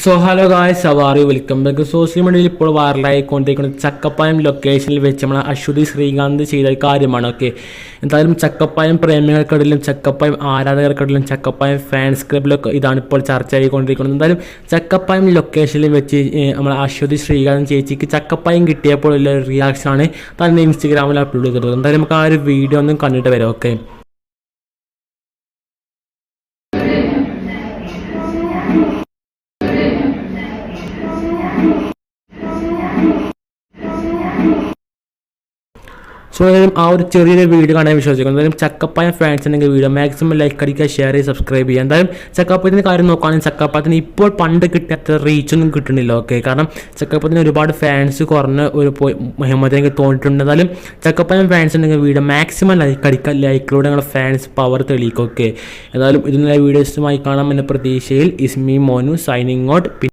So hello guys, how are you? Welcome back. Social മീഡിയയിൽ ഇപ്പോൾ വൈറലായിക്കൊണ്ടിരിക്കുന്ന ചക്കപ്പായം ലൊക്കേഷനിൽ വെച്ച് നമ്മൾ അശ്വതി ശ്രീകാന്ത് ചെയ്ത കാര്യമാണ്. ഓക്കെ, എന്തായാലും ചക്കപ്പായം പ്രേമികൾക്കിടയിലും ചക്കപ്പായം ആരാധകർക്കിടയിലും ചക്കപ്പായം ഫാൻസ് ക്ലബിലൊക്കെ ഇതാണ് ഇപ്പോൾ ചർച്ച ആയിക്കൊണ്ടിരിക്കുന്നത്. എന്തായാലും ചക്കപ്പായം ലൊക്കേഷനിൽ വെച്ച് നമ്മൾ അശ്വതി ശ്രീകാന്ത് ചേച്ചിക്ക് ചക്കപ്പായം കിട്ടിയപ്പോൾ ഉള്ള റിയാക്ഷനാണ് തന്നെ ഇൻസ്റ്റഗ്രാമിൽ അപ്ലോഡ് ചെയ്തിട്ടുള്ളത്. എന്തായാലും നമുക്ക് ആ ഒരു വീഡിയോ ഒന്നും കണ്ടിട്ട് വരാം. ഓക്കെ, സോ ഏതായാലും ആ ഒരു ചെറിയൊരു വീഡിയോ കാണാൻ വിശ്വസിക്കുന്നു. എന്തായാലും ചക്കപ്പായം ഫാൻസ് ഉണ്ടെങ്കിൽ വീഡിയോ മാക്സിമം ലൈക്ക് അടിക്കുക, ഷെയർ ചെയ്ത് സബ്സ്ക്രൈബ് ചെയ്യുക. എന്തായാലും ചക്കപ്പായത്തിൻ്റെ കാര്യം നോക്കുകയാണെങ്കിൽ ചക്കപ്പായത്തിന് ഇപ്പോൾ പണ്ട് കിട്ടിയ റീച്ചൊന്നും കിട്ടുന്നില്ല. ഓക്കെ, കാരണം ചക്കപ്പായത്തിന് ഒരുപാട് ഫാൻസ് കുറഞ്ഞ ഒരു മുഹമ്മദ് എനിക്ക് തോന്നിയിട്ടുണ്ട്. എന്തായാലും ചക്കപ്പായം ഫാൻസ് ഉണ്ടെങ്കിൽ വീഡിയോ മാക്സിമം ലൈക്ക് അടിക്കുക, ലൈക്കിലൂടെ ഞങ്ങളുടെ ഫാൻസ് പവർ തെളിയിക്കുക. ഓക്കെ, എന്തായാലും ഇതിനുള്ള വീഡിയോസുമായി കാണാം എന്ന പ്രതീക്ഷയിൽ ഇസ്മി മോനു സൈനിങ് ഔട്ട്.